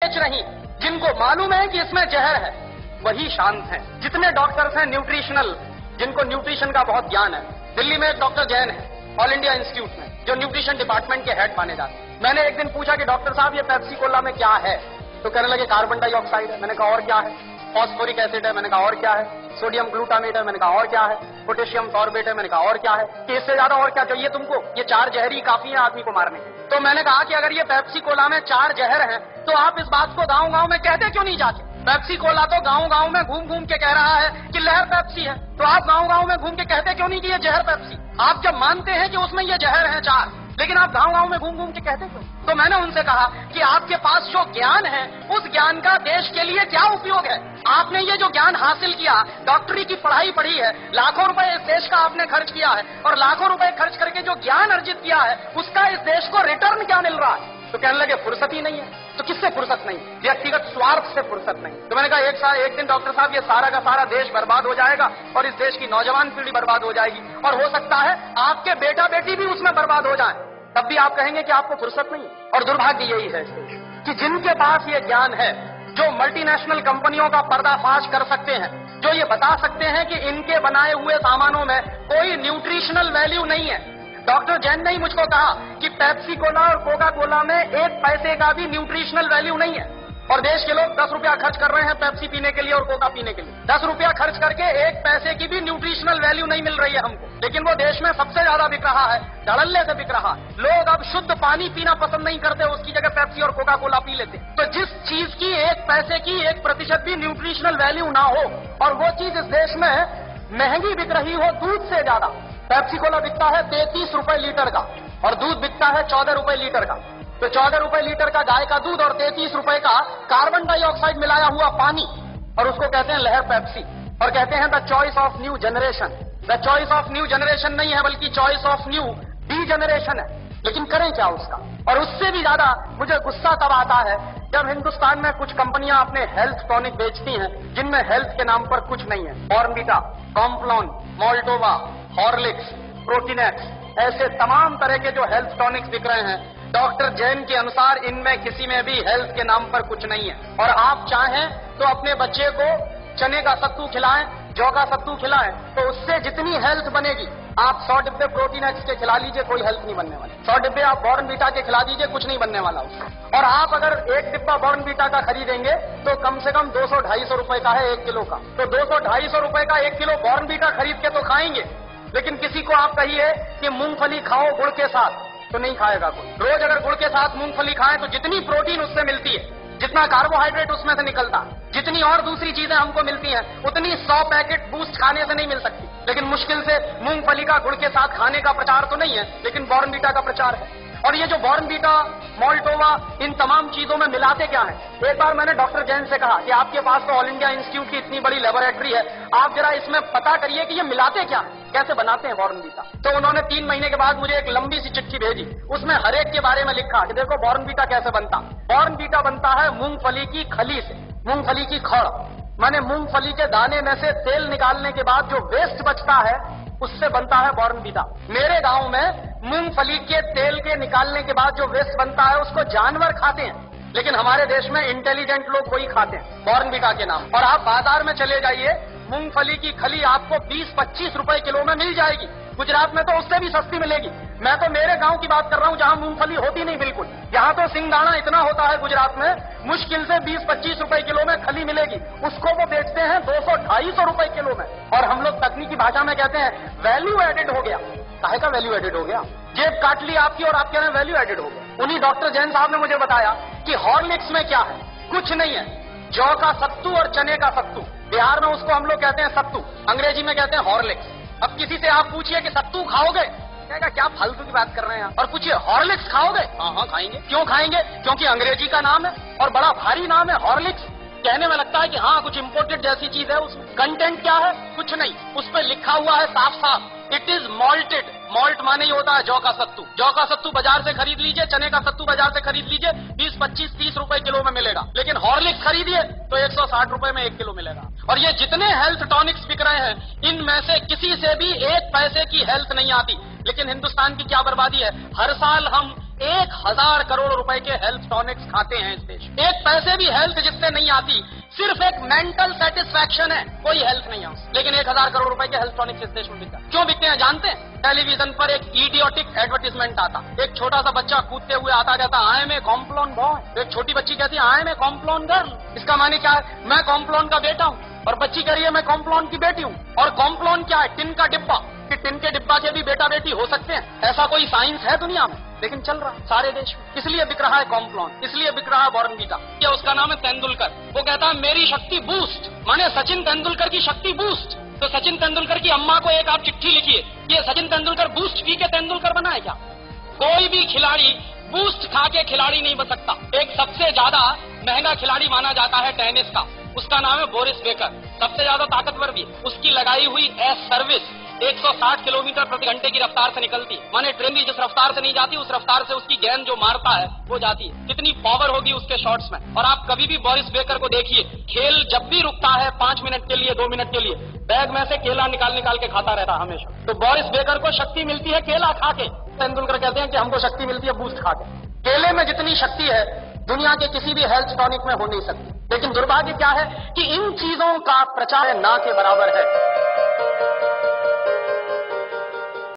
बेच रही, जिनको मालूम है कि इसमें जहर है, वही शांत हैं। जितने डॉक्टर्स हैं न्यूट्रिशनल, जिनको न्यूट्रिशन का बहुत ज्ञान है, दिल्ली में एक डॉक्टर जैन है ऑल इंडिया इंस्टीट्यूट में, जो न्यूट्रिशन डिपार्टमेंट के हेड माने जाते हैं। मैंने एक दिन पूछा कि डॉक्टर साहब ये पेप्सी कोला में क्या है, तो कहने लगे कार्बन डाइऑक्साइड है। मैंने कहा और क्या है? फॉस्फोरिक एसिड है। मैंने कहा और क्या है? सोडियम ग्लूटामेट है। मैंने कहा और क्या है? पोटेशियम सॉर्बेट है। मैंने कहा और क्या है? कि इससे ज्यादा और क्या चाहिए तुमको? ये 4 जहर काफी है आदमी को मारने के। तो मैंने कहा कि अगर ये पेप्सी कोला में 4 जहर हैं, तो आप इस बात को गांव गांव में कहते क्यों नहीं जाके? पेप्सी कोला तो गांव गांव में घूम घूम के कह रहा है कि लहर पेप्सी है, तो आप गांव गांव में घूम के कहते क्यों नहीं कि ये जहर पेप्सी? आप जब मानते हैं कि उसमें ये जहर है 4, लेकिन आप गांव गांव में घूम घूम के कहते क्यों? तो मैंने उनसे कहा कि आपके पास जो ज्ञान है, उस ज्ञान का देश के लिए क्या उपयोग है? आपने ये जो ज्ञान हासिल किया, डॉक्टरी की पढ़ाई पढ़ी है, लाखों रुपए इस देश का आपने खर्च किया है, और लाखों रुपए खर्च करके जो ज्ञान अर्जित किया है, उसका इस देश को रिटर्न क्या मिल रहा है? तो कहने लगे फुर्सत ही नहीं है। तो किससे फुर्सत नहीं? व्यक्तिगत स्वार्थ से फुर्सत नहीं। तो मैंने कहा एक दिन डॉक्टर साहब ये सारा का सारा देश बर्बाद हो जाएगा और इस देश की नौजवान पीढ़ी बर्बाद हो जाएगी, और हो सकता है आपके बेटा बेटी भी उसमें बर्बाद हो जाए, तब भी आप कहेंगे कि आपको फुर्सत नहीं। और दुर्भाग्य यही है कि जिनके पास ये ज्ञान है, जो मल्टीनेशनल कंपनियों का पर्दाफाश कर सकते हैं, जो ये बता सकते हैं कि इनके बनाए हुए सामानों में कोई न्यूट्रिशनल वैल्यू नहीं है। डॉक्टर जैन ने ही मुझको कहा कि पेप्सी कोला और कोका कोला में 1 पैसे का भी न्यूट्रिशनल वैल्यू नहीं है, और देश के लोग 10 रुपया खर्च कर रहे हैं पेप्सी पीने के लिए और कोका पीने के लिए। 10 रुपया खर्च करके 1 पैसे की भी न्यूट्रिशनल वैल्यू नहीं मिल रही है हमको, लेकिन वो देश में सबसे ज्यादा बिक रहा है, धड़ल्ले से बिक रहा है। लोग अब शुद्ध पानी पीना पसंद नहीं करते, उसकी जगह पेप्सी और कोका कोला पी लेते। तो जिस चीज की 1 पैसे की 1% भी न्यूट्रिशनल वैल्यू ना हो, और वो चीज इस देश में महंगी बिक रही हो दूध से ज्यादा। पेप्सी कोला बिकता है 33 रुपए लीटर का, और दूध बिकता है 14 रुपए लीटर का। तो 14 रुपए लीटर का गाय का दूध और 33 रुपए का कार्बन डाइऑक्साइड मिलाया हुआ पानी, और उसको कहते हैं लहर पेप्सी, और कहते हैं the choice of new generation. The choice of new generation नहीं है, बल्कि choice of new D generation है। लेकिन करें क्या उसका? और उससे भी ज्यादा मुझे गुस्सा तब आता है जब हिंदुस्तान में कुछ कंपनियां अपने हेल्थ टॉनिक बेचती हैं, जिनमें हेल्थ के नाम पर कुछ नहीं है। Bournvita, Complan, Maltova, Horlicks, Protinex, ऐसे तमाम तरह के जो हेल्थ टॉनिक्स बिक रहे हैं, डॉक्टर जैन के अनुसार इनमें किसी में भी हेल्थ के नाम पर कुछ नहीं है। और आप चाहें तो अपने बच्चे को चने का सत्तू खिलाएं, जौ का सत्तू खिलाएं, तो उससे जितनी हेल्थ बनेगी, आप 100 डिब्बे प्रोटीनेक्स के खिला लीजिए, कोई हेल्थ नहीं बनने वाली। 100 डिब्बे आप बॉर्नवीटा के खिला दीजिए, कुछ नहीं बनने वाला उसका। और आप अगर 1 डिब्बा बॉर्नवीटा का खरीदेंगे तो कम से कम 200-250 रुपए का है 1 किलो का। तो 200-250 रुपए का 1 किलो बॉर्नवीटा खरीद के तो खाएंगे, लेकिन किसी को आप कहिए कि मूंगफली खाओ गुड़ के साथ, तो नहीं खाएगा कोई। रोज अगर गुड़ के साथ मूंगफली खाएं तो जितनी प्रोटीन उससे मिलती है, जितना कार्बोहाइड्रेट उसमें से निकलता, जितनी और दूसरी चीजें हमको मिलती हैं, उतनी 100 पैकेट बूस्ट खाने से नहीं मिल सकती। लेकिन मुश्किल से मूंगफली का गुड़ के साथ खाने का प्रचार तो नहीं है, लेकिन बॉर्नवीटा का प्रचार है। और ये जो बॉर्नवीटा, मोल्टोवा, इन तमाम चीजों में मिलाते क्या है? एक बार मैंने डॉक्टर जैन से कहा कि आपके पास तो ऑल इंडिया इंस्टीट्यूट की इतनी बड़ी लेबोरेटरी है, आप जरा इसमें पता करिए कि ये मिलाते क्या है, कैसे बनाते हैं बॉर्नवीटा। तो उन्होंने 3 महीने के बाद मुझे एक लंबी सी चिट्ठी भेजी, उसमें हर एक के बारे में लिखा कि देखो बॉर्नवीटा कैसे बनता। बॉर्नवीटा बनता है मूंगफली की खली से, मूंगफली की खड़, माने मूंगफली के दाने में से तेल निकालने के बाद जो वेस्ट बचता है, उससे बनता है बॉर्नवीटा। मेरे गांव में मूंगफली के तेल के निकालने के बाद जो वेस्ट बनता है, उसको जानवर खाते हैं, लेकिन हमारे देश में इंटेलिजेंट लोग वही खाते हैं बॉर्नवीटा के नाम। और आप बाजार में चले जाइए, मूंगफली की खली आपको 20-25 रुपए किलो में मिल जाएगी। गुजरात में तो उससे भी सस्ती मिलेगी। मैं तो मेरे गांव की बात कर रहा हूं, जहां मूंगफली होती नहीं बिल्कुल। यहां तो सिंगदाना इतना होता है गुजरात में, मुश्किल से 20-25 रुपए किलो में खली मिलेगी, उसको वो बेचते हैं 200-250 रुपए किलो में। और हम लोग तकनीकी भाषा में कहते हैं वैल्यू एडेड हो गया। काहे का वैल्यू एडेड हो गया? जेब काट ली आपकी और आप कह रहे हैं वैल्यू एडेड हो गया। उन्हीं डॉक्टर जैन साहब ने मुझे बताया कि हॉर्लिक्स में क्या है, कुछ नहीं है, जौ का सत्तू और चने का सत्तू। बिहार में उसको हम लोग कहते हैं सत्तू, अंग्रेजी में कहते हैं हॉर्लिक्स। अब किसी से आप पूछिए कि सत्तू खाओगे, कहेगा क्या फालतू की बात कर रहे हैं आप। और पूछिए हॉर्लिक्स खाओगे, हाँ खाएंगे। क्यों खाएंगे? क्योंकि अंग्रेजी का नाम है और बड़ा भारी नाम है हॉर्लिक्स। कहने में लगता है कि हाँ कुछ इंपोर्टेड जैसी चीज है। उसमें कंटेंट क्या है? कुछ नहीं, उस पर लिखा हुआ है साफ साफ, इट इज मॉल्टेड। मॉल्ट माने ही होता है जौ का सत्तू। जौ का सत्तू बाजार से खरीद लीजिए, चने का सत्तू बाजार से खरीद लीजिए, 20-25-30 रुपए किलो में मिलेगा। लेकिन हॉर्लिक्स खरीदिए तो 160 रुपए में 1 किलो मिलेगा। और ये जितने हेल्थ टॉनिक्स बिक रहे हैं, इनमें से किसी से भी 1 पैसे की हेल्थ नहीं आती। लेकिन हिंदुस्तान की क्या बर्बादी है, हर साल हम 1000 करोड़ रुपए के हेल्थ टॉनिक्स खाते हैं इस देश में। एक पैसे भी हेल्थ जिससे नहीं आती, सिर्फ एक मेंटल सेटिस्फैक्शन है, कोई हेल्थ नहीं है उससे। लेकिन 1000 करोड़ रुपए के हेल्थ टॉनिक्स इस देश में बिकता है। क्यों बिकते हैं जानते हैं? टेलीविजन पर एक इडियोटिक एडवर्टीजमेंट आता, एक छोटा सा बच्चा कूदते हुए आता, कहता I am a Complan boy. एक छोटी बच्ची कहती है I am a Complan girl. इसका माने क्या है? मैं कॉम्प्लॉन का बेटा हूं। और बच्ची कह रही है मैं कॉम्प्लॉन की बेटी हूं। और कॉम्प्लॉन क्या है? टिन का डिब्बा। कि टिन के डिब्बा के भी बेटा बेटी हो सकते हैं, ऐसा कोई साइंस है दुनिया में? लेकिन चल रहा है सारे देश में। इसलिए बिक रहा है कॉम्प्लॉन, इसलिए बिक रहा है बॉर्नवीटा। क्या उसका नाम है तेंदुलकर। वो कहता है मेरी शक्ति बूस्ट, माने सचिन तेंदुलकर की शक्ति बूस्ट। तो सचिन तेंदुलकर की अम्मा को एक आप चिट्ठी लिखिए, ये सचिन तेंदुलकर बूस्ट पी के तेंदुलकर बना है क्या? कोई भी खिलाड़ी बूस्ट खा के खिलाड़ी नहीं बन सकता। एक सबसे ज्यादा महंगा खिलाड़ी माना जाता है टेनिस का, उसका नाम है बोरिस बेकर। सबसे ज्यादा ताकतवर भी। उसकी लगाई हुई एस सर्विस 160 किलोमीटर प्रति घंटे की रफ्तार से निकलती है। माने ट्रेन भी जिस रफ्तार से नहीं जाती, उस रफ्तार से उसकी गेंद जो मारता है वो जाती है। कितनी पावर होगी उसके शॉट्स में। और आप कभी भी बोरिस बेकर को देखिए, खेल जब भी रुकता है 5 मिनट के लिए, 2 मिनट के लिए, बैग में से केला निकाल के खाता रहता है हमेशा। तो बोरिस बेकर को शक्ति मिलती है केला खा के। तेंदुलकर कहते हैं कि हमको शक्ति मिलती है बूस्ट खा के। केले में जितनी शक्ति है दुनिया के किसी भी हेल्थ टॉनिक में हो नहीं सकती। लेकिन दुर्भाग्य क्या है कि इन चीजों का प्रचार ना के बराबर है।